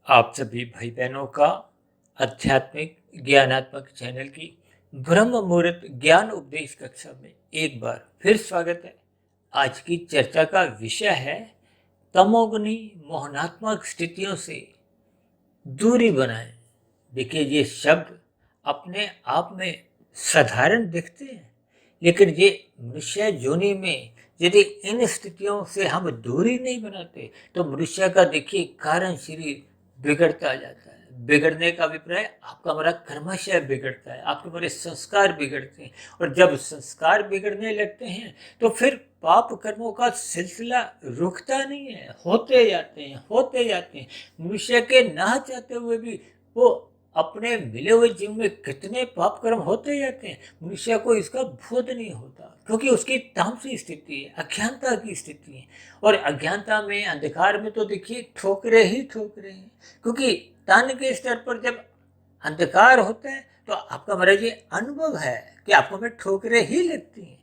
आप सभी भाई बहनों का आध्यात्मिक ज्ञानात्मक चैनल की ब्रह्म मुहूर्त ज्ञान उपदेश कक्षा में एक बार फिर स्वागत है। आज की चर्चा का विषय है तमोगुनी मोहनात्मक स्थितियों से दूरी बनाएं। देखिए, ये शब्द अपने आप में साधारण दिखते हैं, लेकिन ये मनुष्य योनि में यदि इन स्थितियों से हम दूरी नहीं बनाते तो मनुष्य का देखिए कारण शरीर बिगड़ता जाता है। बिगड़ने का अभिप्राय आपका हमारा कर्माशय बिगड़ता है, आपके हमारे संस्कार बिगड़ते हैं, और जब संस्कार बिगड़ने लगते हैं तो फिर पाप कर्मों का सिलसिला रुकता नहीं है, होते जाते हैं। मनुष्य के ना चाहते हुए भी वो अपने मिले हुए जीवन में कितने पाप कर्म होते जाते हैं, मनुष्य को इसका बोध नहीं होता, क्योंकि उसकी तामसी स्थिति है, अज्ञानता की स्थिति है। और अज्ञानता में, अंधकार में तो देखिए ठोकरे ही ठोकरे हैं, क्योंकि तन के स्तर पर जब अंधकार होता है तो आपका महाराज ये अनुभव है कि आपको में ठोकरे ही लगती हैं।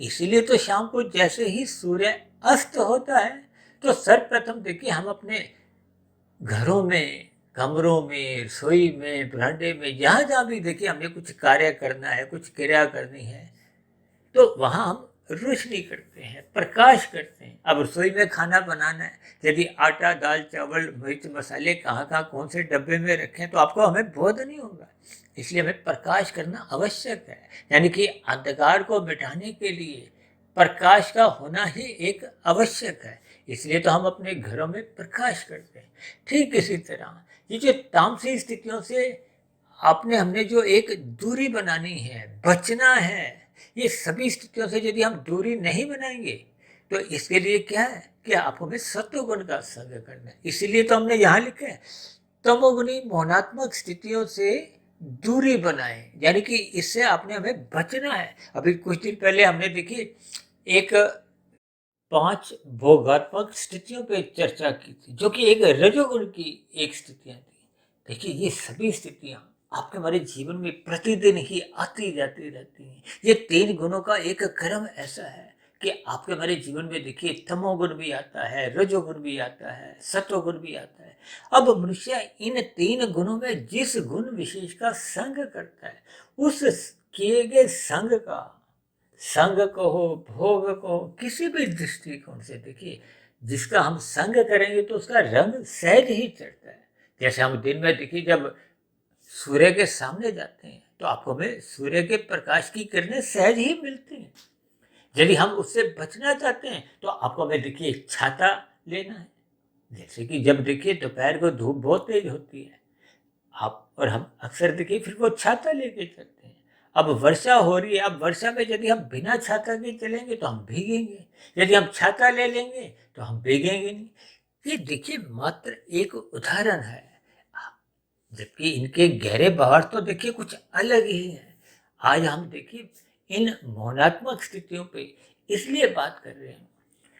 इसीलिए तो शाम को जैसे ही सूर्य अस्त होता है तो सर्वप्रथम देखिए हम अपने घरों में, कमरों में, रसोई में, बरामदे में, जहाँ जहाँ भी देखिए हमें कुछ कार्य करना है, कुछ क्रिया करनी है, तो वहाँ हम रोशनी करते हैं, प्रकाश करते हैं। अब रसोई में खाना बनाना है, यदि आटा, दाल, चावल, मिर्च, मसाले कहाँ कहाँ कौन से डब्बे में रखें तो आपको हमें बोध नहीं होगा। इसलिए हमें प्रकाश करना आवश्यक है, यानी कि अंधकार को मिटाने के लिए प्रकाश का होना ही एक आवश्यक है। इसलिए तो हम अपने घरों में प्रकाश करते हैं। ठीक इसी तरह ये जो तामसी स्थितियों से आपने हमने जो एक दूरी बनानी है, बचना है, ये सभी स्थितियों से यदि हम दूरी नहीं बनाएंगे तो इसके लिए क्या है कि आपको हमें सत्वगुण का संग करना है। इसीलिए तो हमने यहाँ लिखा है तमोगुणी मोहनात्मक स्थितियों से दूरी बनाए, यानी कि इससे आपने हमें बचना है। अभी कुछ दिन पहले हमने देखी एक 5 भोगात्मक स्थितियों पे चर्चा की थी, जो कि एक रजोगुण की एक स्थितियां थी। देखिए, ये सभी स्थितियां आपके हमारे जीवन में प्रतिदिन ही आती जाती रहती हैं। ये 3 गुणों का एक क्रम ऐसा है कि आपके हमारे जीवन में देखिए तमोगुण भी आता है, रजोगुण भी आता है, सत्वगुण भी आता है। अब मनुष्य इन 3 गुणों में जिस गुण विशेष का संग करता है, उस किए गए संग का, संग कहो, भोग कहो, किसी भी दृष्टिकोण से देखिए, जिसका हम संग करेंगे तो उसका रंग सहज ही चढ़ता है। जैसे हम दिन में देखिए जब सूर्य के सामने जाते हैं तो आपको हमें सूर्य के प्रकाश की किरणें सहज ही मिलती हैं। यदि हम उससे बचना चाहते हैं तो आपको हमें देखिए छाता लेना है। जैसे कि जब देखिए दोपहर को धूप बहुत तेज होती है, आप और हम अक्सर देखिए फिर वो छाता लेके चलते हैं। अब वर्षा हो रही है, अब वर्षा में यदि हम बिना छाता के चलेंगे तो हम भीगेंगे, यदि हम छाता ले लेंगे तो हम भीगेंगे नहीं। ये देखिए मात्र एक उदाहरण है, जबकि इनके गहरे भावार्थ तो देखिए कुछ अलग ही है। आज हम देखिए इन मौनात्मक स्थितियों पे इसलिए बात कर रहे हैं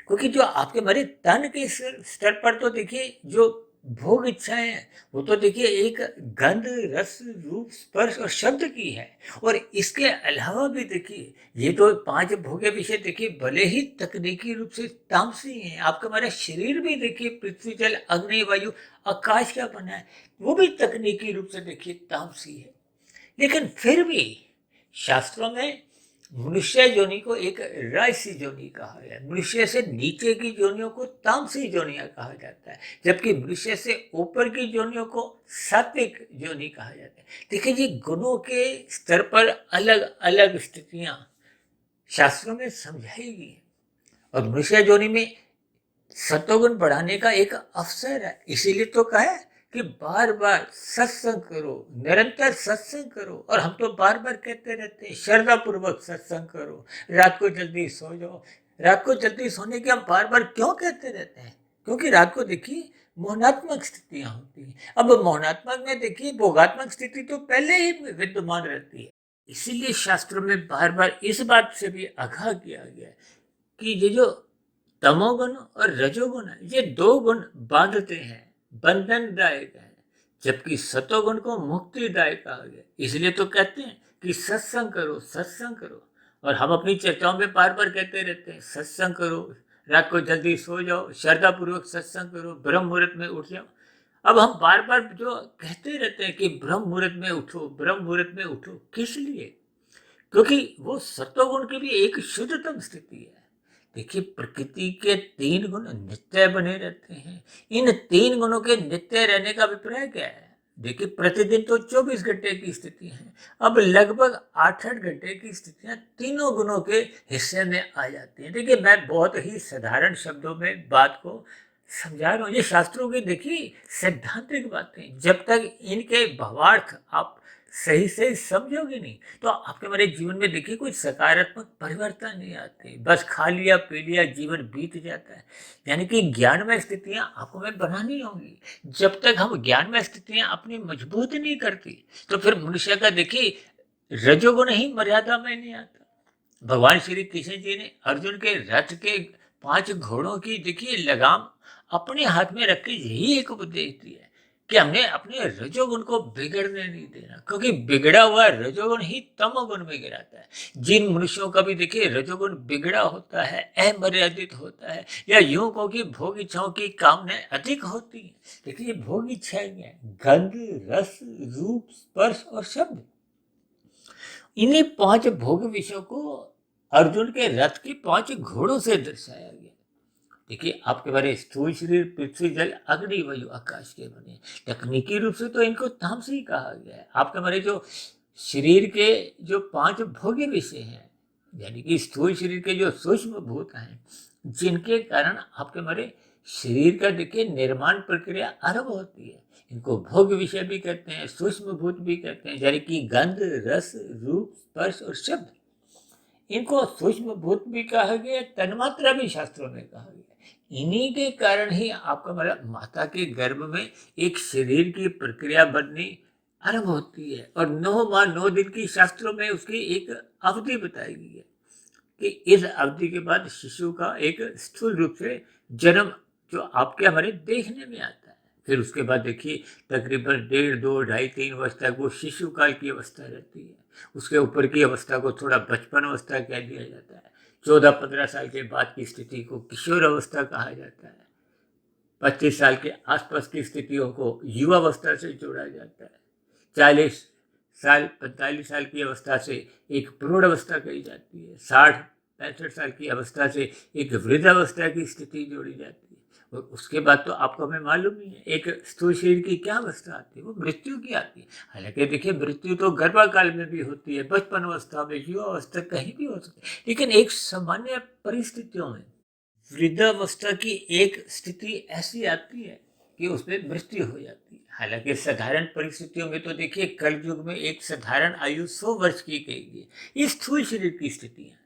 क्योंकि जो आपके हमारे तन के स्तर पर तो देखिए जो भोग इच्छाएं हैं वो तो देखिए एक गंध, रस, रूप, स्पर्श और शब्द की है। और इसके अलावा भी देखिए ये तो 5 भोगे विषय देखिए भले ही तकनीकी रूप से तामसी हैं, आपका हमारा शरीर भी देखिए पृथ्वी, जल, अग्नि, वायु, आकाश का बना है, वो भी तकनीकी रूप से देखिए तामसी है। लेकिन फिर भी शास्त्रों में मनुष्य योनि को एक राजसी योनि कहा गया है। मनुष्य से नीचे की योनियों को तामसी योनियां कहा जाता है, जबकि मनुष्य से ऊपर की योनियों को सात्विक योनि कहा जाता है। देखिए, ये गुणों के स्तर पर अलग अलग स्थितियां शास्त्रों में समझाई गई हैं, और मनुष्य योनि में सत्वगुण बढ़ाने का एक अवसर है। इसीलिए तो कहा है कि बार बार सत्संग करो, निरंतर सत्संग करो। और हम तो बार बार कहते रहते हैं श्रद्धा पूर्वक सत्संग करो, रात को जल्दी सो जाओ। रात को जल्दी सोने की हम बार बार क्यों कहते रहते हैं? क्योंकि रात को देखिए मोहनात्मक स्थितियां होती हैं। अब मोहनात्मक में देखिए भोगात्मक स्थिति तो पहले ही विद्यमान रहती है। इसीलिए शास्त्रों में बार बार इस बात से भी आगाह किया गया है कि ये जो तमोगुण और रजोगुण है, ये 2 गुण बांधते हैं, बंधनदायक है, जबकि सतोगुण को मुक्तिदायक कहा गया। इसलिए तो कहते हैं कि सत्संग करो, सत्संग करो। और हम अपनी चर्चाओं में बार बार कहते रहते हैं सत्संग करो, रात को जल्दी सो जाओ, श्रद्धा पूर्वक सत्संग करो, ब्रह्म मुहूर्त में उठ जाओ। अब हम बार बार जो कहते रहते हैं कि ब्रह्म मुहूर्त में उठो, ब्रह्म मुहूर्त में उठो, किस लिए? क्योंकि वो सत्वगुण की भी एक शुद्धतम स्थिति है। देखिए, प्रकृति के 3 गुण नित्य बने रहते हैं। इन 3 गुणों के नित्य रहने का अभिप्राय क्या है? देखिए, प्रतिदिन तो 24 घंटे की स्थिति है। अब लगभग 8-8 घंटे की स्थितियां तीनों गुणों के हिस्से में आ जाती हैं। देखिए, मैं बहुत ही साधारण शब्दों में बात को समझा रहा हूँ। ये शास्त्रों की देखिए सैद्धांतिक बातें, जब तक इनके भावार्थ आप सही से समझोगे नहीं, तो आपके हमारे जीवन में देखिए कोई सकारात्मक परिवर्तन नहीं आते। बस खा लिया पी लिया जीवन बीत जाता है। यानी कि ज्ञानमय स्थितियां आपको में बनानी होंगी। जब तक हम ज्ञानमय स्थितियां अपनी मजबूत नहीं करती, तो फिर मनुष्य का देखिए रजोगुण ही मर्यादा में नहीं आता। भगवान श्री कृष्ण जी ने अर्जुन के रथ के 5 घोड़ों की देखिए लगाम अपने हाथ में रख के यही एक उपदेश दिया है कि हमने अपने रजोगुण को बिगड़ने नहीं देना, क्योंकि बिगड़ा हुआ रजोगुण ही तमोगुण में गिराता है। जिन मनुष्यों का भी देखिए रजोगुण बिगड़ा होता है, अमर्यादित होता है, या यूं को कि भोग इच्छाओं की कामनाएं अधिक होती है। देखिए, भोग इच्छाएं हैं गंध, रस, रूप, स्पर्श और शब्द। इन्हीं 5 भोग विषयों को अर्जुन के रथ के 5 घोड़ों से दर्शाया गया। देखिए, आपके बारे स्थूल शरीर, पृथ्वी, जल, अग्नि, वायु, आकाश के बने। तकनीकी रूप से तो इनको तामसी कहा गया है। आपके बारे जो शरीर के जो 5 भोग्य विषय हैं, यानी कि स्थूल शरीर के जो सूक्ष्म भूत हैं, जिनके कारण आपके हमारे शरीर का देखिए निर्माण प्रक्रिया आरंभ होती है। इनको भोग विषय भी कहते हैं, सूक्ष्म भूत भी कहते हैं, यानी कि गंध, रस, रूप, स्पर्श और शब्द। इनको सूक्ष्म भूत भी कहा गया, तन्मात्रा भी शास्त्रों में कहा गया। इन्हीं के कारण ही आपका मतलब माता के गर्भ में एक शरीर की प्रक्रिया बननी आरंभ होती है, और 9 माह 9 दिन की शास्त्रों में उसकी एक अवधि बताई गई है कि इस अवधि के बाद शिशु का एक स्थूल रूप से जन्म जो आपके हमारे देखने में आता है। फिर उसके बाद देखिए तकरीबन 1.5, 2, 2.5, 3 वर्ष तक वो शिशु काल की अवस्था रहती है। उसके ऊपर की अवस्था को थोड़ा बचपन अवस्था कह दिया जाता है। 14-15 साल के बाद की स्थिति को किशोर अवस्था कहा जाता है। 25 साल के आसपास की स्थितियों को युवावस्था से जोड़ा जाता है। 40 साल 45 साल की अवस्था से एक प्रौढ़ अवस्था कही जाती है। 60-65 साल की अवस्था से एक वृद्धावस्था की स्थिति जोड़ी जाती है। और उसके बाद तो आपको हमें मालूम ही है एक स्थूल शरीर की क्या अवस्था आती है, वो मृत्यु की आती है। हालांकि देखिए, मृत्यु तो गर्भाकाल में भी होती है, बचपन अवस्था में, युवा अवस्था, कहीं भी हो सकती है। लेकिन एक सामान्य परिस्थितियों में वृद्धावस्था की एक स्थिति ऐसी आती है कि उसमें मृत्यु हो जाती है। हालांकि साधारण परिस्थितियों में तो देखिए कल युग में एक साधारण आयु 100 वर्ष की गई है। ये स्थूल शरीर की स्थितियां,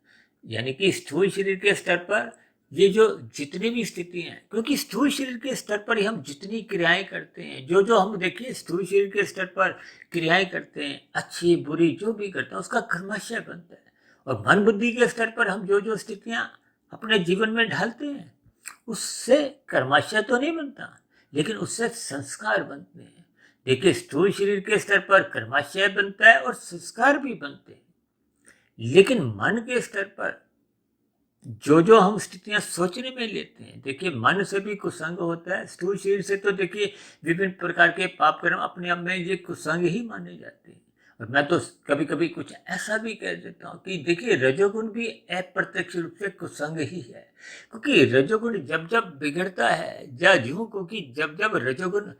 यानी कि स्थूल शरीर के स्तर पर ये जो जितनी भी स्थिति हैं, क्योंकि स्थूल शरीर के स्तर पर ही हम जितनी क्रियाएं करते हैं, जो जो हम देखिए स्थूल शरीर के स्तर पर क्रियाएं करते हैं, अच्छी बुरी जो भी करते हैं, उसका कर्माशय बनता है। और मन बुद्धि के स्तर पर हम जो जो स्थितियां अपने जीवन में ढालते हैं, उससे कर्माशय तो नहीं बनता, लेकिन उससे संस्कार बनते हैं। देखिए, स्थूल शरीर के स्तर पर कर्माशय बनता है और संस्कार भी बनते हैं, लेकिन मन के स्तर पर जो जो हम स्थितियां सोचने में लेते हैं, देखिए मन से भी कुसंग होता है। स्थूल शरीर से तो देखिए विभिन्न प्रकार के पाप कर्म अपने आप में ये कुसंग ही माने जाते हैं। और मैं तो कभी कभी कुछ ऐसा भी कह देता हूँ कि देखिए रजोगुण भी अप्रत्यक्ष रूप से कुसंग ही है, क्योंकि रजोगुण जब जब बिगड़ता है, या यूं क्योंकि जब जब रजोगुण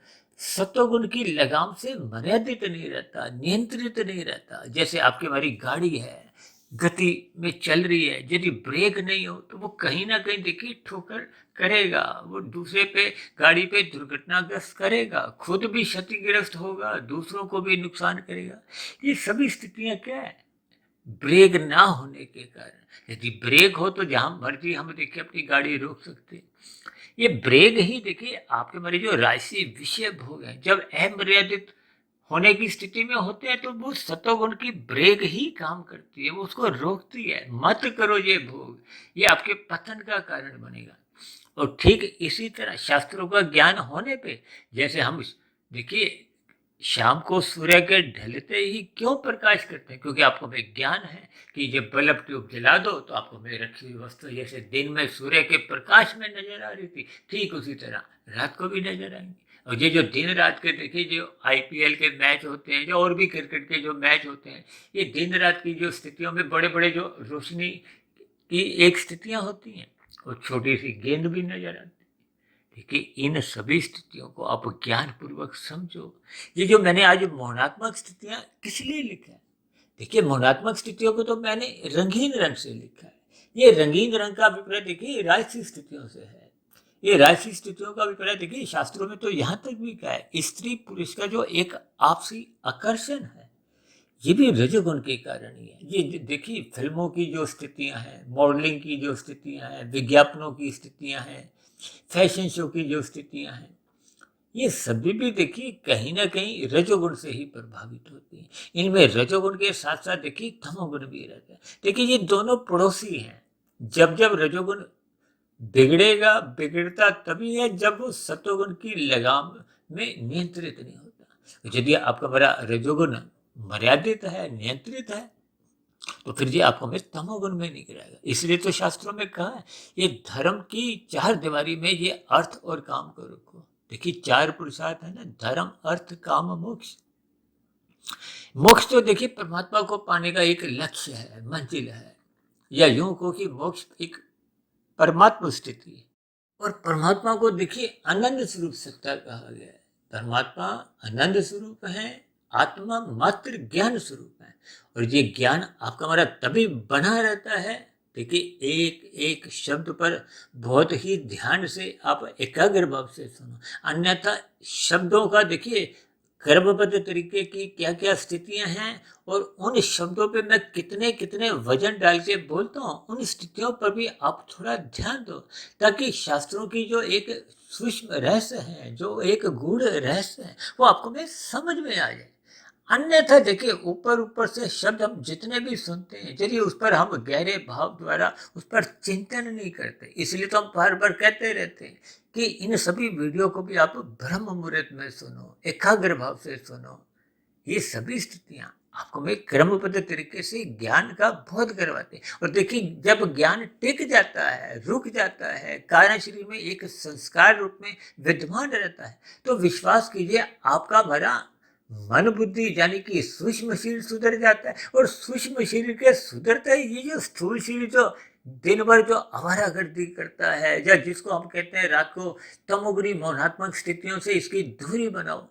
सत्वगुण की लगाम से मर्यादित नहीं रहता, नियंत्रित नहीं रहता। जैसे आपकी हमारी गाड़ी है, गति में चल रही है, यदि ब्रेक नहीं हो तो वो कहीं ना कहीं देखिए ठोकर करेगा, वो दूसरे पे गाड़ी पे दुर्घटनाग्रस्त करेगा, खुद भी क्षतिग्रस्त होगा, दूसरों को भी नुकसान करेगा। ये सभी स्थितियां क्या है? ब्रेक ना होने के कारण। यदि ब्रेक हो तो जहां मर्जी हम देखिए अपनी गाड़ी रोक सकते हैं। ये ब्रेक ही देखिए आपके हमारे जो राशि विषय भोग है, जब अमर्यादित होने की स्थिति में होते हैं, तो वो सतोगुण की ब्रेक ही काम करती है, वो उसको रोकती है। मत करो ये भोग, ये आपके पतन का कारण बनेगा। और ठीक इसी तरह शास्त्रों का ज्ञान होने पे, जैसे हम देखिए शाम को सूर्य के ढलते ही क्यों प्रकाश करते हैं? क्योंकि आपको भाई ज्ञान है कि जब बल्ब ट्यूब जला दो तो आपको मेरी रखी हुई वस्तु जैसे दिन में सूर्य के प्रकाश में नजर आ रही थी, ठीक उसी तरह रात को भी नजर आएंगी। और ये जो दिन रात के देखिए जो आईपीएल के मैच होते हैं, जो और भी क्रिकेट के जो मैच होते हैं, ये दिन रात की जो स्थितियों में बड़े बड़े जो रोशनी की एक स्थितियां होती हैं और छोटी सी गेंद भी नजर आती है। देखिए इन सभी स्थितियों को आप ज्ञान पूर्वक समझो। ये जो मैंने आज मोहनात्मक स्थितियां किस लिए लिखा है, देखिए मोहनात्मक स्थितियों को तो मैंने रंगीन रंग से लिखा है। ये रंगीन रंग का अभिप्राय देखिए राजसी स्थितियों से है। ये राजसी स्थितियों का अभिप्राय देखिए शास्त्रों में तो यहाँ तक भी कहा है, स्त्री पुरुष का जो एक आपसी आकर्षण है ये भी रजोगुण के कारण ही है। ये देखिए फिल्मों की जो स्थितियां हैं, मॉडलिंग की जो स्थितियां हैं, विज्ञापनों की स्थितियां हैं, फैशन शो की जो स्थितियां हैं, ये सभी भी देखिए कहीं ना कहीं रजोगुण से ही प्रभावित होती हैं। इनमें रजोगुण के साथ साथ देखिए तमोगुण भी रहता है। देखिए ये दोनों पड़ोसी हैं। जब जब रजोगुण बिगड़ेगा, बिगड़ता तभी है जब वो सतोगुण की लगाम में नियंत्रित नहीं होता। यदि आपका बड़ा रजोगुण मर्यादित है, नियंत्रित है, तो फिर ये आपको में तमोगुण में नहीं गिराएगा। इसलिए तो शास्त्रों में कहा है ये धर्म की चार दीवारी में ये अर्थ और काम को रखो। देखिए चार पुरुषार्थ है ना, धर्म अर्थ काम मोक्ष। मोक्ष तो देखिए परमात्मा को पाने का एक लक्ष्य है, मंजिल है, या यूं को कि मोक्ष एक परमात्मा स्थिति है। और परमात्मा को देखिए आनंद स्वरूप सत्ता कहा गया है। परमात्मा आनंद स्वरूप है, आत्मा मात्र ज्ञान स्वरूप है। और ये ज्ञान आपका हमारा तभी बना रहता है, देखिए एक एक शब्द पर बहुत ही ध्यान से आप एकाग्र भाव से सुनो, अन्यथा शब्दों का देखिए क्रमबद्ध तरीके की क्या क्या स्थितियां हैं और उन शब्दों पे मैं कितने कितने वजन डाल के बोलता हूँ, उन स्थितियों पर भी आप थोड़ा ध्यान दो, ताकि शास्त्रों की जो एक सूक्ष्म रहस्य है, जो एक गूढ़ रहस्य है, वो आपको में समझ में आ जाए। अन्यथा देखिए ऊपर ऊपर से शब्द हम जितने भी सुनते हैं, यदि उस पर हम गहरे भाव द्वारा उस पर चिंतन नहीं करते, इसलिए तो हम बार बार कहते रहते हैं कि इन सभी वीडियो को भी आप ब्रह्म मुहूर्त में सुनो, एकाग्र भाव से सुनो। ये सभी स्थितियां आपको में क्रमबद्ध तरीके से ज्ञान का बोध करवाते हैं। और देखिए जब ज्ञान टिक जाता है, रुक जाता है, कारण शरीर में एक संस्कार रूप में विद्यमान रहता है, तो विश्वास कीजिए आपका भरा मन बुद्धि यानी कि सूक्ष्म शरीर सुधर जाता है। और सूक्ष्म शरीर के सुधरता है, ये जो स्थूल शरीर जो दिन भर जो आवारागर्दी करता है, या जिसको हम कहते हैं रात को तमोगुणी मौनात्मक स्थितियों से इसकी दूरी बनाओ,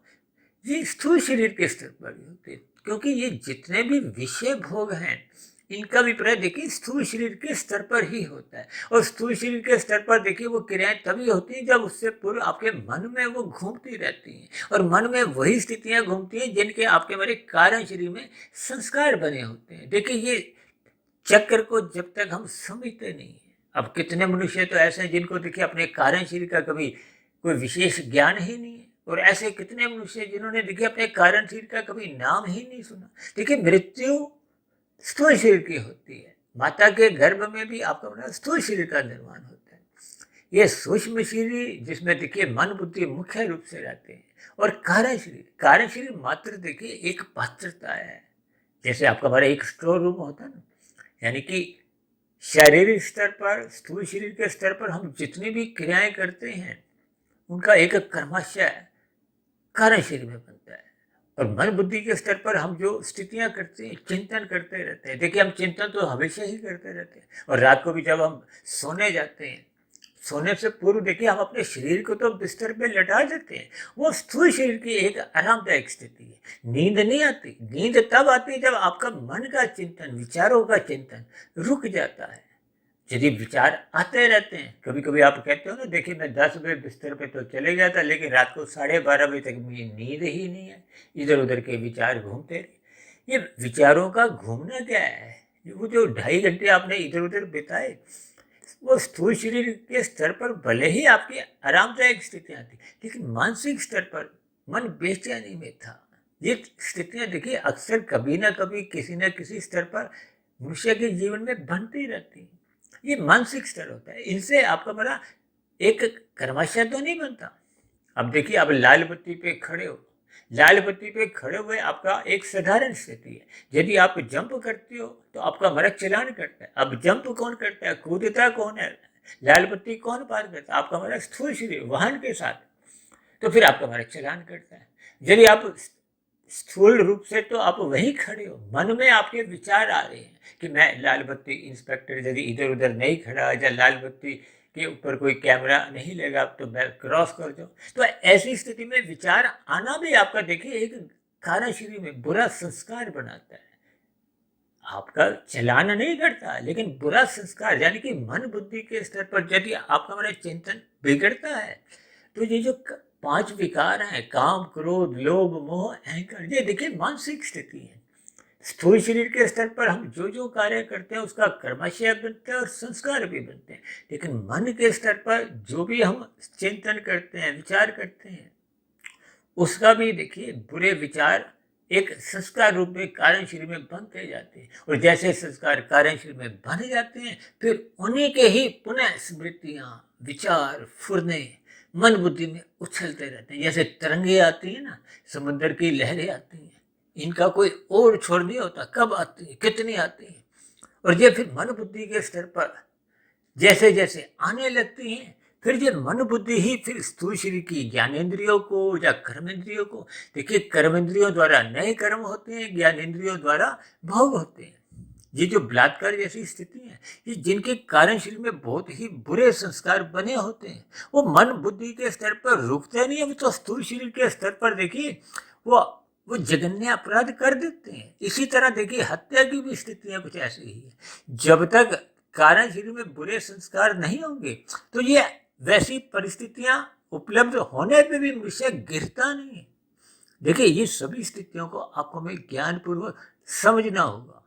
ये स्थूल शरीर के स्तर पर भी होते हैं। क्योंकि ये जितने भी विषय भोग हैं इनका अभिप्राय देखिए स्थूल शरीर के स्तर पर ही होता है। और स्थूल शरीर के स्तर पर देखिए वो क्रियाएं तभी होती हैं जब उससे पूर्व आपके मन में वो घूमती रहती हैं। और मन में वही स्थितियां घूमती हैं जिनके आपके हमारे कारण शरीर में संस्कार बने होते हैं। देखिए ये चक्र को जब तक हम समझते नहीं है, अब कितने मनुष्य तो ऐसे हैं जिनको देखिए अपने कारण शरीर का कभी कोई विशेष ज्ञान ही नहीं है। और ऐसे कितने मनुष्य जिन्होंने देखिए अपने कारण शरीर का कभी नाम ही नहीं सुना। देखिए मृत्यु स्थूल शरीर की होती है, माता के गर्भ में भी आपका मतलब स्थूल शरीर का निर्माण होता है। ये सूक्ष्म शरीर जिसमें देखिए मन बुद्धि मुख्य रूप से रहते हैं, और कारण शरीर मात्र देखिए एक पात्रता है। जैसे आपका हमारा एक स्टोर रूम होता है ना, यानी कि शारीरिक स्तर पर, स्थूल शरीर के स्तर पर हम जितनी भी क्रियाएं करते हैं उनका एक क्रमशः कारण शरीर में बनता है। और मन बुद्धि के स्तर पर हम जो स्थितियां करते हैं, चिंतन करते रहते हैं। देखिए हम चिंतन तो हमेशा ही करते रहते हैं। और रात को भी जब हम सोने जाते हैं, सोने से पूर्व देखिए हम अपने शरीर को तो बिस्तर पे लटा देते हैं। वो स्थूल शरीर की एक आरामदायक स्थिति है। नींद नहीं आती, नींद तब आती है जब आपका मन का चिंतन, विचारों का चिंतन रुक जाता है। यदि विचार आते रहते हैं, कभी कभी आप कहते हो ना, देखिए मैं 10 बजे बिस्तर पे तो चले गया था लेकिन रात को 12:30 बजे तक मुझे नींद ही नहीं है, इधर उधर के विचार घूमते रहे। ये विचारों का घूमना क्या है? वो जो 2.5 घंटे आपने इधर उधर बिताए, वो स्थूल शरीर के स्तर पर भले ही आपकी आरामदायक स्थितियां थी, लेकिन मानसिक स्तर पर मन बेचैनी में था। ये स्थितियां देखिए अक्सर कभी ना कभी किसी न किसी स्तर पर मनुष्य के जीवन में बनती रहती हैं। ये मानसिक स्तर होता है, इनसे आपका बड़ा एक कर्मशः तो नहीं बनता। अब देखिए आप लाल बत्ती पे खड़े हो, लाल बत्ती पे खड़े हुए आपका एक साधारण स्थिति है। यदि आप जंप करते हो तो आपका मर्ग चलान करता है। अब जंप कौन करता है, कूदता कौन है, लाल बत्ती कौन पार करता है? आपका मर्ग स्थूल शरीर वाहन के साथ। तो फिर आपका हमारा चलान करता है। यदि आप स्थूल रूप से तो आप वहीं खड़े हो, मन में आपके विचार आ रहे हैं कि मैं लाल बत्ती इंस्पेक्टर यदि इधर उधर नहीं खड़ा या लाल बत्ती के ऊपर कोई कैमरा नहीं लगा तो मैं क्रॉस कर जाऊं। तो ऐसी स्थिति में विचार आना भी आपका देखिए एक कार्यशैली में बुरा संस्कार बनाता है। आपका चलान नहीं करता लेकिन बुरा संस्कार यानी कि मन बुद्धि के स्तर पर यदि आपका हमारा चिंतन बिगड़ता है तो ये जो पांच विकार हैं, काम क्रोध लोभ मोह अहंकार, ये देखिए मानसिक स्थिति है। स्थूल शरीर के स्तर पर हम जो जो कार्य करते हैं उसका कर्माशय बनता है और संस्कार भी बनते हैं, लेकिन मन के स्तर पर जो भी हम चिंतन करते हैं विचार करते हैं उसका भी देखिए बुरे विचार एक संस्कार रूप में कारण शरीर में बनते जाते हैं, और जैसे संस्कार कारण शरीर में बन जाते हैं फिर उन्हीं के ही पुनः स्मृतियां विचार फुरने मन बुद्धि में उछलते रहते हैं। जैसे तरंगे आती है ना, समुद्र की लहरें आती हैं, इनका कोई और छोर नहीं होता, कब आती है कितनी आती है, और ये फिर मन बुद्धि के स्तर पर जैसे जैसे आने लगती हैं फिर ये मन बुद्धि ही फिर स्थूल शरीर की ज्ञानेंद्रियों को या कर्मेंद्रियों को, देखिए कर्मेंद्रियों द्वारा नए कर्म होते हैं, ज्ञानेंद्रियों द्वारा भोग होते हैं। ये जो बलात्कार जैसी स्थिति है ये जिनके कारण शरीर में बहुत ही बुरे संस्कार बने होते हैं वो मन बुद्धि के स्तर पर रुकते नहीं, अभी तो स्थूल शरीर के स्तर पर देखिए वो वो जघन्य अपराध कर देते हैं। इसी तरह देखिए हत्या की भी स्थितियां कुछ ऐसी ही है। जब तक कारण शरीर में बुरे संस्कार नहीं होंगे तो ये वैसी परिस्थितियां उपलब्ध होने पे भी मनुष्य गिरता नहीं है। देखिए ये सभी स्थितियों को आपको हमें ज्ञान पूर्वक समझना होगा।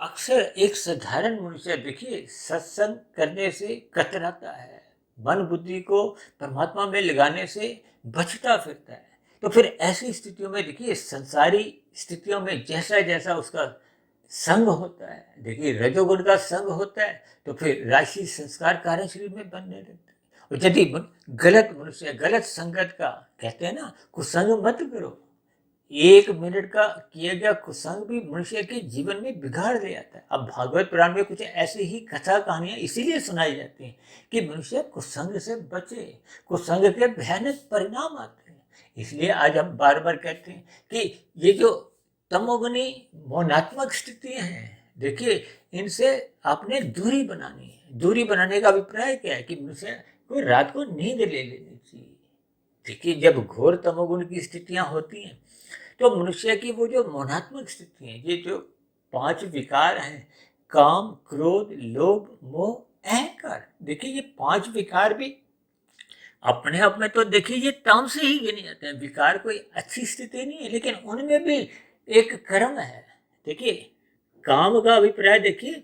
अक्सर एक साधारण मनुष्य देखिए सत्संग करने से कतराता है, मन बुद्धि को परमात्मा में लगाने से बचता फिरता है। तो फिर ऐसी स्थितियों में देखिए संसारी स्थितियों में जैसा जैसा उसका संग होता है, देखिए रजोगुण का संग होता है तो फिर राशि संस्कार कार्य शरीर में बनने लगते हैं। और यदि गलत मनुष्य गलत संगत का, कहते हैं ना कुसंग मत करो, एक मिनट का किया गया कुसंग भी मनुष्य के जीवन में बिगाड़ दे जाता है। अब भागवत पुराण में कुछ ऐसी ही कथा कहानियां इसीलिए सुनाई जाती हैं कि मनुष्य कुसंग से बचे, कुसंग के भयानक परिणाम आते हैं। इसलिए आज हम बार बार कहते हैं कि ये जो तमोगुनी मौनात्मक स्थितियां हैं देखिए इनसे आपने दूरी बनानी है। दूरी बनाने का अभिप्राय क्या है कि मनुष्य को रात को नींद ले लेनी चाहिए। देखिए जब घोर तमोगुण की स्थितियां होती हैं तो मनुष्य की वो जो मौनात्मक स्थिति है, ये जो पांच विकार हैं, काम क्रोध लोभ मोह अहंकार, देखिए ये पांच विकार भी अपने आप में तो देखिए ये तामसी ही गिने जाते हैं। विकार कोई अच्छी स्थिति नहीं है लेकिन उनमें भी एक कर्म है। देखिए काम का अभिप्राय देखिए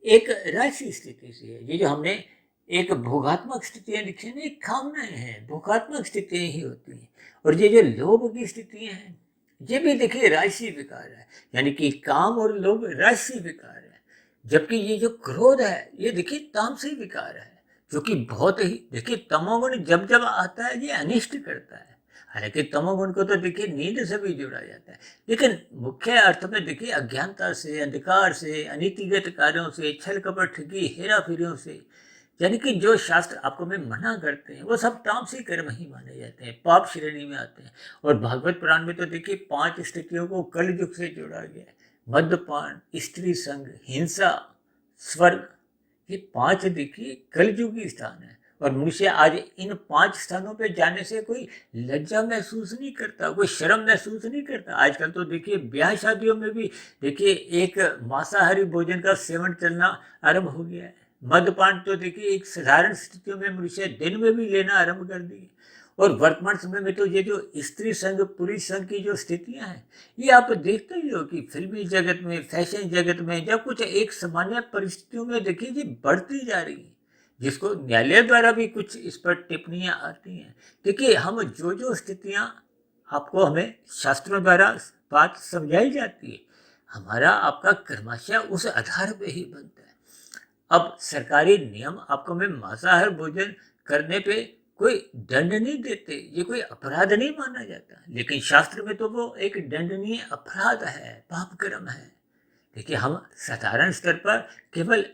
एक राशि स्थिति से है। ये जो हमने एक भोगात्मक स्थितियां लिखी है ना, एक कामनाएं हैं, भोगात्मक स्थितियां ही होती हैं। और ये जो लोभ की स्थितियां हैं ये भी देखिए राशि विकार है, यानी कि काम और लोभ राशि विकार है। जबकि ये जो क्रोध है ये देखिए तामसी विकार है, जो कि बहुत ही देखिए तमोगुण जब जब आता है ये अनिष्ट करता है। हालांकि तमोगुण को तो देखिए नींद से भी जोड़ा जाता है, लेकिन मुख्य अर्थ में देखिए अज्ञानता से, अंधकार से, अनीतिगत कार्यों से, छल कपट ठगी हेरा फेरियों से, यानी कि जो शास्त्र आपको में मना करते हैं वो सब तामसी कर्म ही माने जाते हैं, पाप श्रेणी में आते हैं। और भागवत पुराण में तो देखिए पांच स्थितियों को कल युग से जोड़ा गया है। मद्यपान, स्त्री संग, हिंसा, स्वर्ग, ये पांच देखिए कलयुगी स्थान है। और मनुष्य आज इन पांच स्थानों पे जाने से कोई लज्जा महसूस नहीं करता, कोई शर्म महसूस नहीं करता। आजकल तो देखिए ब्याह शादियों में भी देखिए एक मांसाहारी भोजन का सेवन चलना आरंभ हो गया है। मद्यपान तो देखिए एक साधारण स्थितियों में मनुष्य दिन में भी लेना आरंभ कर दिए। और वर्तमान समय में तो ये जो स्त्री संघ पुरुष संघ की जो स्थितियां हैं ये आप देखते ही हो कि फिल्मी जगत में, फैशन जगत में, जब कुछ एक सामान्य परिस्थितियों में देखिए ये बढ़ती जा रही है, जिसको न्यायालय द्वारा भी कुछ इस पर टिप्पणियां आती हैं। देखिए हम जो जो स्थितियां आपको हमें शास्त्रों द्वारा बात समझाई जाती है, हमारा आपका कर्माशय उस आधार पे ही बनता है। अब सरकारी नियम आपको में मांसाहार भोजन करने पे कोई दंड नहीं देते, ये कोई अपराध नहीं माना जाता, लेकिन शास्त्र में तो वो एक दंडनीय अपराध है, पाप कर्म है। देखिए हम साधारण स्तर पर केवल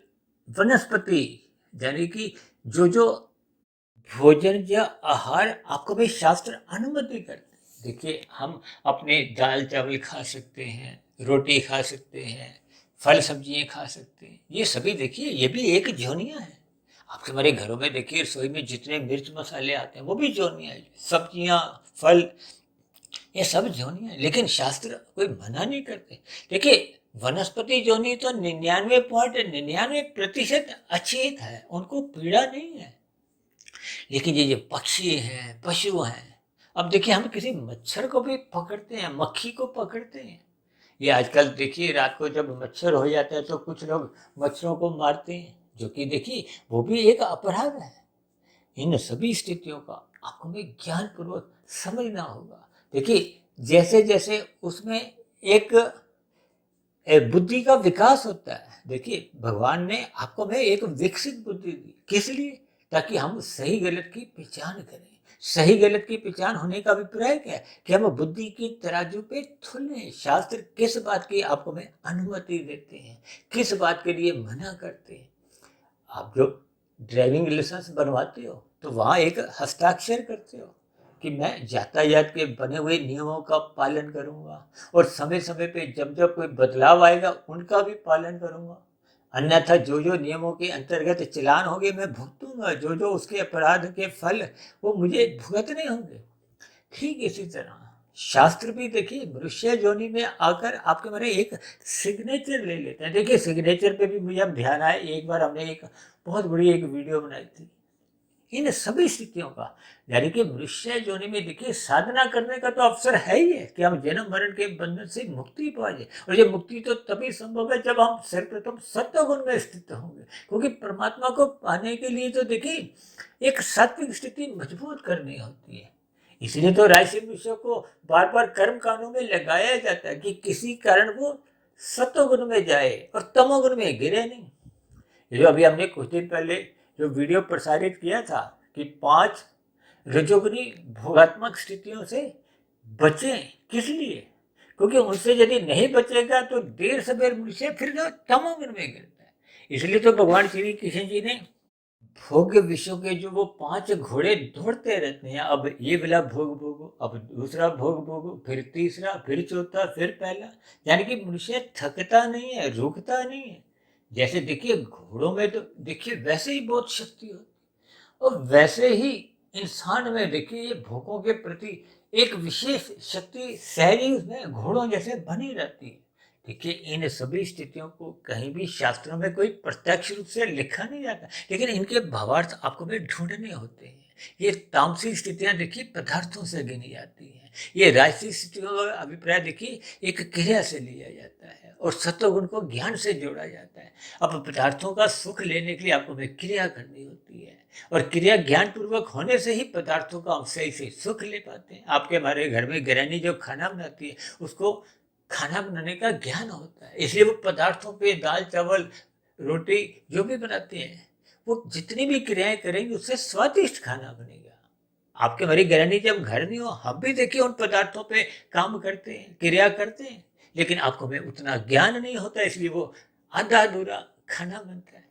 वनस्पति यानी कि जो जो भोजन या आहार आपको भी शास्त्र अनुमति करते हैं। देखिए, हम अपने दाल चावल खा सकते हैं, रोटी खा सकते हैं, फल सब्जियां खा सकते हैं। ये सभी देखिए, ये भी एक जोनियां है। आपके हमारे घरों में देखिए, रसोई में जितने मिर्च मसाले आते हैं वो भी जोनियां है। सब्जियां, फल, ये सब जोनियां है। लेकिन शास्त्र कोई मना नहीं करते। देखिए, वनस्पति जोनी तो 99.99% अचेत है, उनको पीड़ा नहीं है। लेकिन ये जो पक्षी हैं, पशु हैं, अब देखिए हम किसी मच्छर को भी पकड़ते हैं, मक्खी को पकड़ते हैं। ये आजकल देखिए, रात को जब मच्छर हो जाता है तो कुछ लोग मच्छरों को मारते हैं, जो कि देखिए वो भी एक अपराध है। इन सभी स्थितियों का आपको में ज्ञान पूर्वक समझना होगा। देखिए, जैसे जैसे उसमें एक बुद्धि का विकास होता है। देखिए, भगवान ने आपको में एक विकसित बुद्धि दी, किस लिए? ताकि हम सही गलत की पहचान करें। सही गलत की पहचान होने का अभिप्राय क्या है? कि हम बुद्धि की तराजू पे तुलें। शास्त्र किस बात की आपको में अनुमति देते हैं, किस बात के लिए मना करते हैं। आप जो ड्राइविंग लाइसेंस बनवाते हो तो वहाँ एक हस्ताक्षर करते हो कि मैं यातायात के बने हुए नियमों का पालन करूंगा, और समय समय पे जब जब कोई बदलाव आएगा उनका भी पालन करूंगा। अन्यथा जो जो नियमों के अंतर्गत चालान होंगे मैं भुगतूंगा, जो जो उसके अपराध के फल वो मुझे भुगतने होंगे। ठीक इसी तरह शास्त्र भी देखिए मनुष्य योनि में आकर आपके मेरे एक सिग्नेचर ले लेते हैं। देखिए, सिग्नेचर पे भी मुझे अब ध्यान आया, एक बार हमने एक बहुत बड़ी एक वीडियो बनाई थी इन सभी स्थितियों का। यानी कि मनुष्य योनि में देखिए साधना करने का तो अवसर है ही है कि हम जन्म मरण के बंधन से मुक्ति पा जाए। और ये मुक्ति तो तभी संभव है जब हम सर्वप्रथम सत्वगुण में स्थित होंगे, क्योंकि परमात्मा को पाने के लिए तो देखिए एक सात्विक स्थिति मजबूत करनी होती है। इसलिए तो राशि मनुष्य को बार बार कर्म कांडों में लगाया जाता है कि किसी कारण वो सत्वगुण में जाए और तमोगुण में गिरे नहीं। ये जो अभी हमने कुछ दिन पहले जो वीडियो प्रसारित किया था कि 5 रजोगुनी भोगात्मक स्थितियों से बचें, किस लिए? क्योंकि उनसे यदि नहीं बचेगा तो देर सवेर मनुष्य फिर जो तमोगुण में गिरता है। इसलिए तो भगवान श्री कृष्ण जी ने भोग्य विषयों के जो वो 5 घोड़े दौड़ते रहते हैं, अब ये वाला भोग भोगो, अब दूसरा भोग भोगो, फिर तीसरा, फिर चौथा, फिर पहला। यानी कि मनुष्य थकता नहीं है, रुकता नहीं है। जैसे देखिए घोड़ों में तो देखिए वैसे ही बहुत शक्ति होती है, और वैसे ही इंसान में देखिए ये भोगों के प्रति एक विशेष शक्ति सहजी उसमें घोड़ों जैसे बनी रहती है। देखिए, इन सभी स्थितियों को कहीं भी शास्त्रों में कोई प्रत्यक्ष रूप से लिखा नहीं जाता, लेकिन इनके भावार्थ आपको भी ढूंढने होते हैं। ये तामसिक स्थितियां देखिए पदार्थों से गिनी जाती हैं। ये राजसिक स्थितियों का अभिप्राय देखिए एक क्रिया से लिया जाता है, और सत्वगुण को ज्ञान से जोड़ा जाता है। अब पदार्थों का सुख लेने के लिए आपको भी क्रिया करनी होती है, और क्रिया ज्ञान पूर्वक होने से ही पदार्थों का हम सही से सुख ले पाते हैं। आपके हमारे घर में गृहिणी जो खाना बनाती है उसको खाना बनाने का ज्ञान होता है, इसलिए वो पदार्थों पे दाल चावल रोटी जो भी बनाते हैं वो जितनी भी क्रियाएं करेंगे उससे स्वादिष्ट खाना बनेगा। आपके हमारी गृहिणी जब घर नहीं हो, हम भी देखिए उन पदार्थों पे काम करते हैं, क्रिया करते हैं, लेकिन आपको में उतना ज्ञान नहीं होता, इसलिए वो आधा अधूरा खाना बनता है।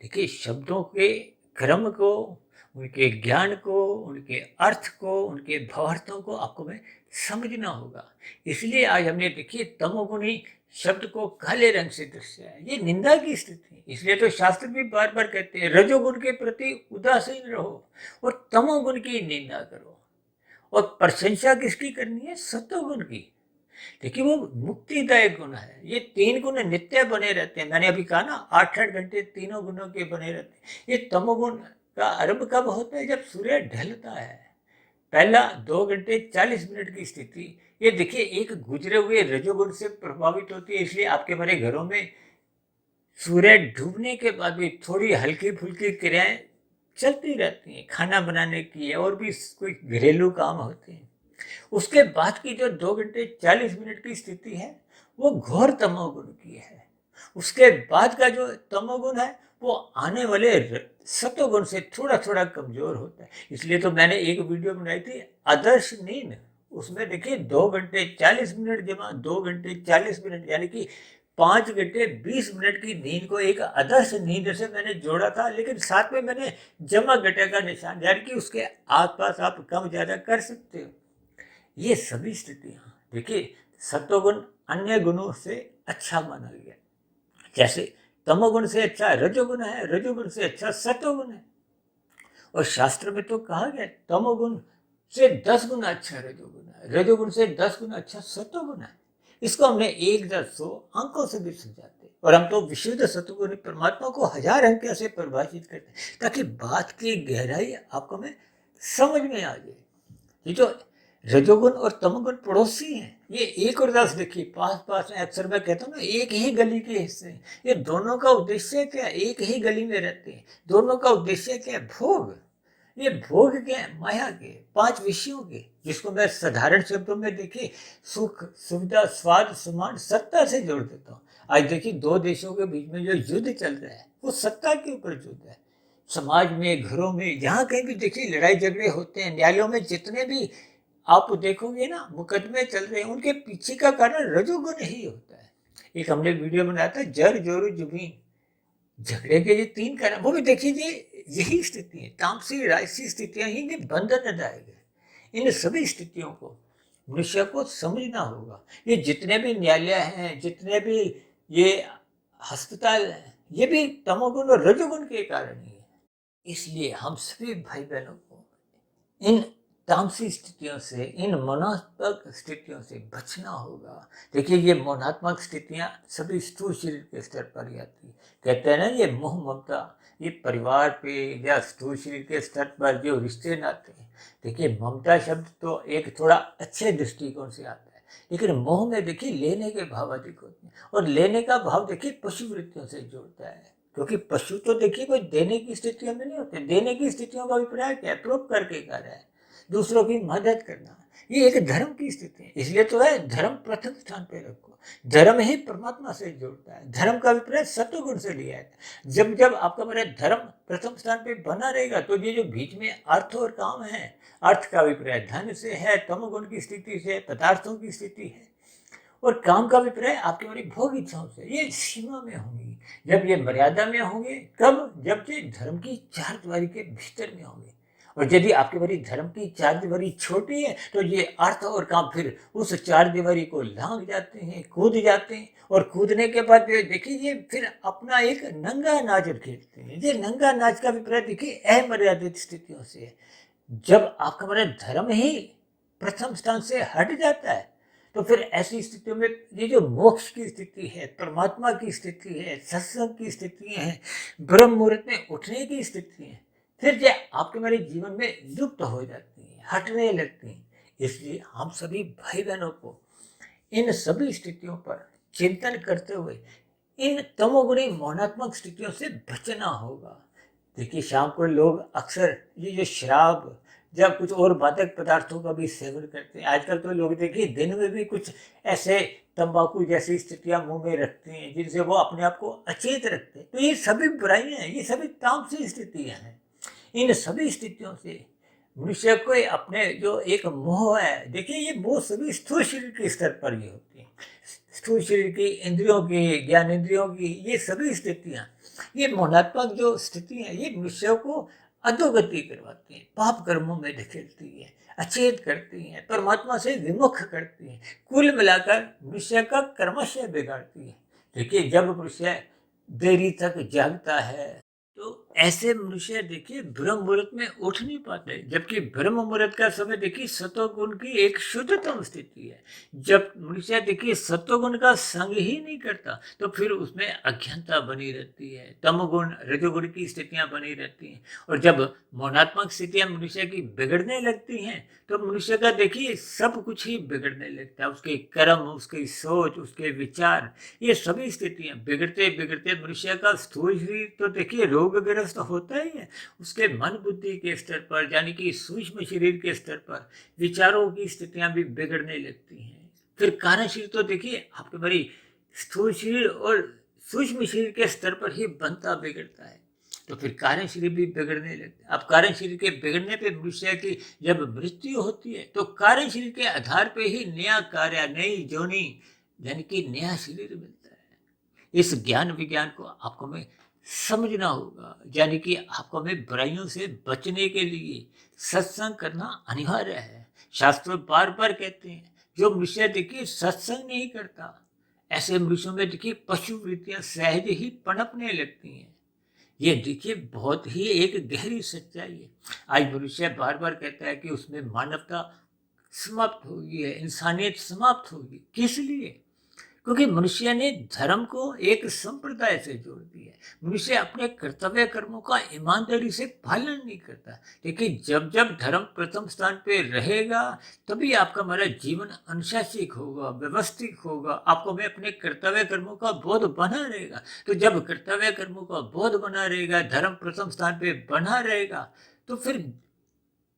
देखिए, शब्दों के क्रम को, उनके ज्ञान को, उनके अर्थ को, उनके भावार्थों को आपको में समझना होगा। इसलिए आज हमने देखिए तमोगुणी शब्द को काले रंग से दर्शाया है। ये निंदा की स्थिति है। इसलिए तो शास्त्र भी बार बार कहते हैं रजोगुण के प्रति उदासीन रहो और तमोगुण की निंदा करो। और प्रशंसा किसकी करनी है? सत्वगुण की। देखिए, वो मुक्तिदायक गुण है। ये 3 गुण नित्य बने रहते हैं। मैंने अभी कहा ना 8-8 घंटे तीनों गुणों के बने रहते हैं। ये तमोगुण का आरंभ कब होता है? जब सूर्य ढलता है। पहला 2 घंटे 40 मिनट की स्थिति ये देखिए एक गुजरे हुए रजोगुण से प्रभावित होती है। इसलिए आपके हमारे घरों में सूर्य डूबने के बाद भी थोड़ी हल्की फुल्की क्रियाएं चलती रहती हैं, खाना बनाने की और भी कोई घरेलू काम होते हैं। उसके बाद की जो 2 घंटे 40 मिनट की स्थिति है वो घोर तमोगुण की है। उसके बाद का जो तमोगुण है वो आने वाले सत्वगुण से थोड़ा थोड़ा कमजोर होता है। इसलिए तो मैंने एक वीडियो बनाई थी आदर्श नींद, उसमें देखिए 2 घंटे 40 मिनट जमा 2 घंटे 40 मिनट, यानी कि 5 घंटे 20 मिनट की नींद को एक आदर्श नींद से मैंने जोड़ा था, लेकिन साथ में मैंने जमा घटे का निशान, यानी कि उसके आसपास आप कम ज़्यादा कर सकते हो। ये सभी स्थितियाँ देखिए सत्वगुण अन्य गुणों से अच्छा माना गया। जैसे तमोगुण से अच्छा रजोगुण है, रजोगुण से अच्छा सत्वगुण है। और शास्त्र में तो कहा गया तमोगुण से 10 गुना अच्छा रजोगुण है, रजोगुण से 10 गुना अच्छा सत्वगुण है। इसको हमने 1-10-100 अंकों से भी समझाते, और हम तो विशुद्ध सत्वगुण परमात्मा को 1000 अंक से परिभाषित करते हैं, ताकि बात की गहराई आपको में समझ में आ जाए। ये जो रजोगुण और तमोगुण पड़ोसी हैं, ये 1 और 10 देखिए पास पास में, अक्सर मैं कहता हूँ ना एक ही गली के हिस्से हैं। ये दोनों का उद्देश्य क्या है? एक ही गली में रहते हैं। दोनों का उद्देश्य क्या है? भोग। ये भोग के हैं, माया के 5 विषयों के, जिसको मैं साधारण शब्दों में देखिए सुख, सुविधा, स्वाद, सम्मान, सत्ता से जोड़ देता हूँ। आज देखिए 2 देशों के बीच में जो युद्ध चल रहा है वो सत्ता के ऊपर युद्ध है। समाज में, घरों में, जहाँ कहीं भी देखिए लड़ाई झगड़े होते हैं, न्यायालयों में जितने भी आप देखोगे ना मुकदमे चल रहे हैं, उनके पीछे का कारण रजोगुण ही होता है। एक हमने वीडियो बनाया था जर जोरू जुबीन, झगड़े के ये 3 कारण, वो भी देखिए यही स्थिति है, तामसी राजसी स्थितियां ही ने बंधन अदाएगा। इन सभी स्थितियों को मनुष्य को समझना होगा। ये जितने भी न्यायालय हैं, जितने भी ये अस्पताल हैं, ये भी तमोगुण और रजोगुण के कारण ही है। इसलिए हम सभी भाई बहनों को इन तामसी स्थितियों से, इन मनात्मक स्थितियों से बचना होगा। देखिए ये मनात्मक स्थितियां सभी स्थूल शरीर के स्तर पर ही आती है। कहते हैं ना ये मोह ममता, ये परिवार पे या स्थूल शरीर के स्तर पर जो रिश्ते नाते हैं। देखिए ममता शब्द तो एक थोड़ा अच्छे दृष्टिकोण से आता है, लेकिन मोह में देखिए लेने के भाव अधिक होते हैं, और लेने का भाव देखिए पशु वृत्तियों से जोड़ता है। क्योंकि पशु तो देखिए कोई देने की स्थितियों में नहीं होते। देने की स्थितियों का अभिप्राय क्या है? परोपकार के कार्य है, दूसरों की मदद करना। ये एक धर्म की स्थिति है। इसलिए तो है धर्म प्रथम स्थान पे रखो। धर्म ही परमात्मा से जोड़ता है। धर्म का अभिप्राय सत्वगुण से लिया है। जब जब आपका मेरा धर्म प्रथम स्थान पे बना रहेगा, तो ये जो बीच में अर्थ और काम है, अर्थ का अभिप्राय धन से है, तमोगुण की स्थिति से, पदार्थों की स्थिति है, और काम का अभिप्राय आपकी बड़ी भोग इच्छाओं से। ये सीमा में होंगी। जब ये मर्यादा में होंगे, कब? जब ये धर्म की 4 दीवारी के भीतर में होंगे। और यदि आपकी बड़ी धर्म की 4 दीवारी छोटी है, तो ये अर्थ और काम फिर उस 4 दीवारी को लांघ जाते हैं, कूद जाते हैं, और कूदने के बाद देखिए ये फिर अपना एक नंगा नाच खेलते हैं। ये नंगा नाच का अभिप्राय देखिए अमर्यादित स्थितियों से है। जब आपका बड़ा धर्म ही प्रथम स्थान से हट जाता है, तो फिर ऐसी स्थितियों में ये जो मोक्ष की स्थिति है, परमात्मा की स्थिति है, सत्संग की स्थितियां हैं, ब्रह्म मुहूर्त में उठने की स्थिति है, फिर ये आपके मेरे जीवन में लुप्त हो जाती हैं, हटने लगती हैं। इसलिए हम सभी भाई बहनों को इन सभी स्थितियों पर चिंतन करते हुए इन तमोगुणी मौनात्मक स्थितियों से बचना होगा। देखिए शाम को लोग अक्सर ये जो शराब या कुछ और मादक पदार्थों का भी सेवन करते हैं। आजकल तो लोग देखिए दिन में भी कुछ ऐसे तंबाकू जैसी स्थितियां मुंह में रखते हैं, जिनसे वो अपने आप को अचेत रखते हैं। तो ये सभी बुराइयां हैं, ये सभी तामसी स्थितियां हैं। इन सभी स्थितियों से मनुष्य को अपने जो एक मोह है, देखिए ये मोह सभी स्थूल शरीर के स्तर पर ही होती है। स्थूल शरीर की, इंद्रियों की, ज्ञान इंद्रियों की, ये सभी स्थितियां, ये मोहात्मक जो स्थिति है, ये मनुष्य को अधोगति करवाती है, पाप कर्मों में धकेलती है, अचेत करती है, परमात्मा से विमुख करती है, कुल मिलाकर मनुष्य का कर्मशय बिगाड़ती है। देखिए जब मनुष्य देरी तक जागता है, तो ऐसे मनुष्य देखिए ब्रह्म मुहूर्त में उठ नहीं पाते, जबकि ब्रह्म मुहूर्त का समय देखिए सत्वगुण की एक शुद्धतम स्थिति है। जब मनुष्य देखिए सत्वगुण का संग ही नहीं करता, तो फिर उसमें अज्ञानता बनी रहती है, तमोगुण रजोगुण की स्थितियां बनी रहती हैं। और जब मौनात्मक स्थितियां मनुष्य की बिगड़ने लगती हैं, तो मनुष्य का देखिए सब कुछ ही बिगड़ने लगता है। उसके कर्म, उसकी सोच, उसके विचार, ये सभी स्थितियां बिगड़ते बिगड़ते मनुष्य का स्थूल शरीर तो देखिए रोगग्रस्त होता ही है, उसके मन बुद्धि के स्तर पर, यानी कि सूक्ष्म शरीर के स्तर पर विचारों की स्थितियां भी बिगड़ने लगती हैं। फिर कारण शरीर तो देखिए आपके बड़ी स्थूल शरीर और सूक्ष्म शरीर के स्तर पर ही बनता बिगड़ता है, तो फिर कारण शरीर भी बिगड़ने लगता है। अब कारण शरीर के बिगड़ने पे मनुष्य की जब मृत्यु होती है, तो कारण शरीर के आधार पे ही नया कार्य, नई जोनी, यानी कि नया शरीर मिलता है। इस ज्ञान विज्ञान को आपको हमें समझना होगा, यानी कि आपको हमें बुराइयों से बचने के लिए सत्संग करना अनिवार्य है। शास्त्र बार बार कहते हैं जो मनुष्य देखिए सत्संग नहीं करता, ऐसे मनुष्यों में देखिए पशु वृत्तियां सहज ही पनपने लगती हैं। ये देखिए बहुत ही एक गहरी सच्चाई है। आज मनुष्य बार बार कहता है कि उसमें मानवता समाप्त हो गई है, इंसानियत समाप्त होगी। किस लिए? क्योंकि मनुष्य ने धर्म को एक संप्रदाय से जोड़ दिया है। मनुष्य अपने कर्तव्य कर्मों का ईमानदारी से पालन नहीं करता। लेकिन जब जब धर्म प्रथम स्थान पे रहेगा तभी आपका हमारा जीवन अनुशासित होगा, व्यवस्थित होगा। आपको में अपने कर्तव्य कर्मों का बोध बना रहेगा। तो जब कर्तव्य कर्मों का बोध बना रहेगा, धर्म प्रथम स्थान पे बना रहेगा, तो फिर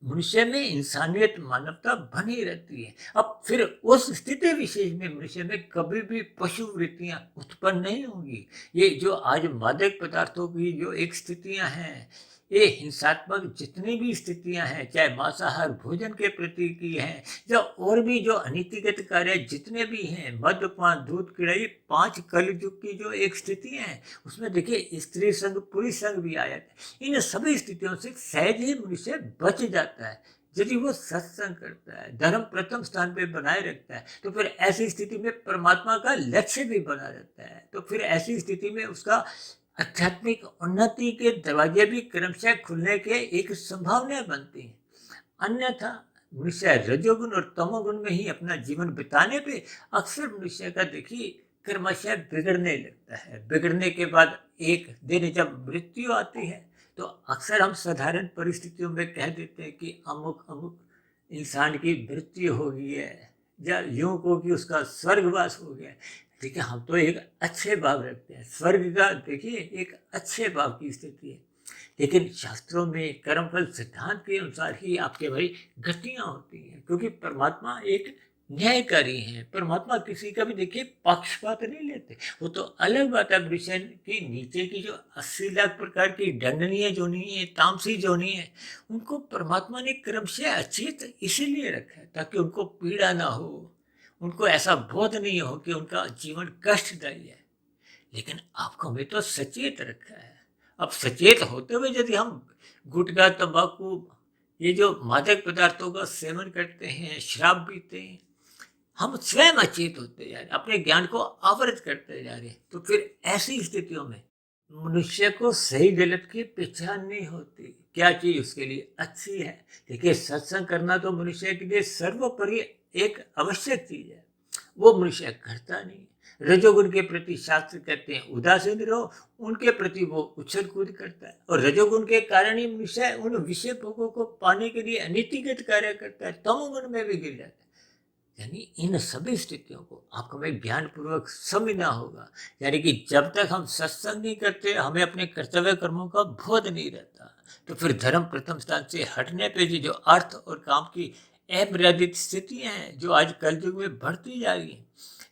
मनुष्य में इंसानियत मानवता बनी रहती है। अब फिर उस स्थिति विशेष में मनुष्य में कभी भी पशु वृत्तियां उत्पन्न नहीं होंगी। ये जो आज मादक पदार्थों की जो एक स्थितियां हैं, ये हिंसात्मक जितनी भी स्थितियां हैं, चाहे मांसाहार भोजन के प्रति की हैं या और भी जो अनीतिगत कार्य जितने भी हैं, मद्यपान, दूध पीना, ये 5 कलयुग की जो एक स्थितियां हैं, उसमें देखिए स्त्री संग पुरुष संग भी आया है। इन सभी स्थितियों से सहज ही मनुष्य बच जाता है यदि वो सत्संग करता है, धर्म प्रथम स्थान पे बनाए रखता है। तो फिर ऐसी स्थिति में परमात्मा का लक्ष्य भी बना रहता है। तो फिर ऐसी स्थिति में उसका आध्यात्मिक उन्नति के दरवाजे भी क्रमशः खुलने के एक संभावना बनती है। अन्यथा मनुष्य रजोगुण और तमोगुण में ही अपना जीवन बिताने पे अक्सर मनुष्य का देखिए क्रमशः बिगड़ने लगता है। बिगड़ने के बाद एक दिन जब मृत्यु आती है तो अक्सर हम साधारण परिस्थितियों में कह देते हैं कि अमुक अमुक इंसान की मृत्यु हो गई है, या यूं को कि उसका स्वर्गवास हो गया है। देखिए हम तो एक अच्छे भाव रखते हैं, स्वर्ग का देखिए एक अच्छे भाव की स्थिति है। लेकिन शास्त्रों में कर्मफल सिद्धांत के अनुसार ही आपके भाई गतियां होती हैं, क्योंकि परमात्मा एक न्यायकारी है। परमात्मा किसी का भी देखिए पक्षपात नहीं लेते। वो तो अलग बात है, मनुष्य के नीचे की जो 80 लाख प्रकार की दंडनीय जोनी है, तामसी जोनी है, उनको परमात्मा ने क्रमशः अचेत इसीलिए रखा है ताकि उनको पीड़ा ना हो, उनको ऐसा बोध नहीं हो कि उनका जीवन कष्टदायी है। लेकिन आपको हमें तो सचेत रखा है। अब सचेत होते हुए यदि हम गुटखा, तंबाकू, ये जो मादक पदार्थों का सेवन करते हैं, शराब पीते हैं, हम स्वयं अचेत होते जा रहे, अपने ज्ञान को आवृत करते जा रहे, तो फिर ऐसी स्थितियों में मनुष्य को सही गलत की पहचान नहीं होती। क्या चीज उसके लिए अच्छी है? देखिए सत्संग करना तो मनुष्य के लिए सर्वोपरि एक आवश्यक चीज है। वो मनुष्य करता नहीं। रजोगुण के प्रति शास्त्र कहते हैं उदासीन रहो, उनके प्रति वो उछल कूद करता है। और रजोगुण के कारण ही मनुष्य उन विषय भोगों को पाने के लिए अनीतिगत कार्य करता है, तमोगुण में भी गिर जाता है। यानी इन सभी स्थितियों को आपको हमें ज्ञान पूर्वक समझना होगा। यानी कि जब तक हम सत्संग नहीं करते, हमें अपने कर्तव्य कर्मों का बोध नहीं रहता, तो फिर धर्म प्रथम स्थान से हटने पे भी जो अर्थ और काम की अमर्यादित स्थितियां हैं जो आज कलयुग में बढ़ती जा रही हैं,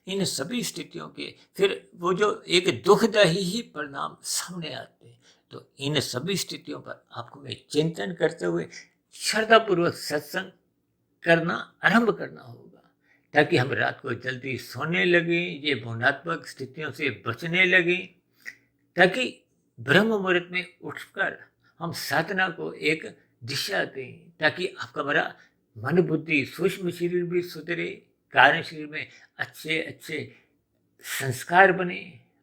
इन सभी स्थितियों के फिर वो जो एक दुखदायी ही परिणाम सामने आते हैं। तो इन सभी स्थितियों पर आपको मैं चिंतन करते हुए श्रद्धापूर्वक सत्संग करना आरंभ करना होगा, ताकि हम रात को जल्दी सोने लगे, ये भावनात्मक स्थितियों से बचने लगे, ताकि ब्रह्म मुहूर्त में उठकर हम साधना को एक दिशा दें, ताकि आपका हमारा मन बुद्धि सूक्ष्म शरीर भी सुधरे, कारण शरीर में अच्छे अच्छे संस्कार बने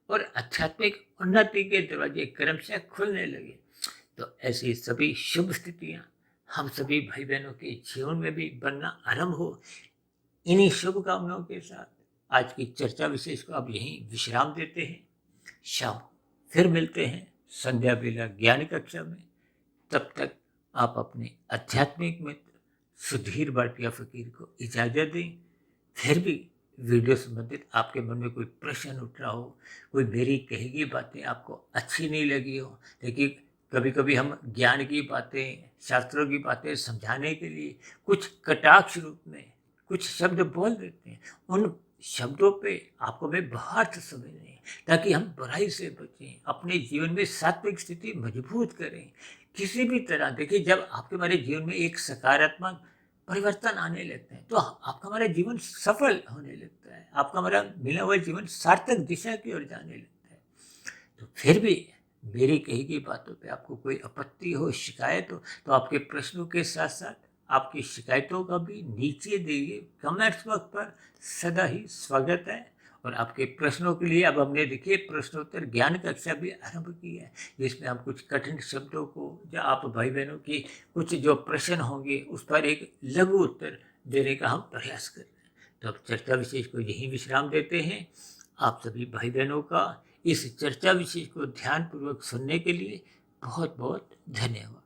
और आध्यात्मिक उन्नति के दरवाजे क्रमशः खुलने लगे। तो ऐसी सभी शुभ स्थितियां हम सभी भाई बहनों के जीवन में भी बनना आरंभ हो। इन्हीं शुभकामनाओं के साथ आज की चर्चा विशेष को अब यहीं विश्राम देते हैं। शाम फिर मिलते हैं संध्या बेला ज्ञान कक्षा में। तब तक आप अपने आध्यात्मिक मित्र सुधीर भाटिया फकीर को इजाज़त दें। फिर भी वीडियो संबंधित आपके मन में कोई प्रश्न उठ रहा हो, कोई मेरी कही गई बातें आपको अच्छी नहीं लगी हो, देखिए कभी कभी हम ज्ञान की बातें, शास्त्रों की बातें समझाने के लिए कुछ कटाक्ष रूप में कुछ शब्द बोल देते हैं। उन शब्दों पे आपको मैं भार्थ समझने हैं, ताकि हम बुराई से बचें, अपने जीवन में सात्विक स्थिति मजबूत करें। किसी भी तरह देखिए जब आपके हमारे जीवन में एक सकारात्मक परिवर्तन आने लगता है तो आपका हमारा जीवन सफल होने लगता है, आपका हमारा मिला हुआ जीवन सार्थक दिशा की ओर जाने लगता है। तो फिर भी मेरी कही गई बातों पे आपको कोई आपत्ति हो, शिकायत हो, तो आपके प्रश्नों के साथ साथ आपकी शिकायतों का भी नीचे दिए कमेंट्स बॉक्स पर सदा ही स्वागत है। और आपके प्रश्नों के लिए अब हमने देखिए प्रश्नोत्तर ज्ञान कक्षा भी आरंभ की है, जिसमें हम कुछ कठिन शब्दों को या आप भाई बहनों की कुछ जो प्रश्न होंगे उस पर एक लघु उत्तर देने का हम प्रयास कर रहे हैं। तो अब चर्चा विशेष को यहीं विश्राम देते हैं। आप सभी भाई बहनों का इस चर्चा विशेष को ध्यानपूर्वक सुनने के लिए बहुत बहुत धन्यवाद।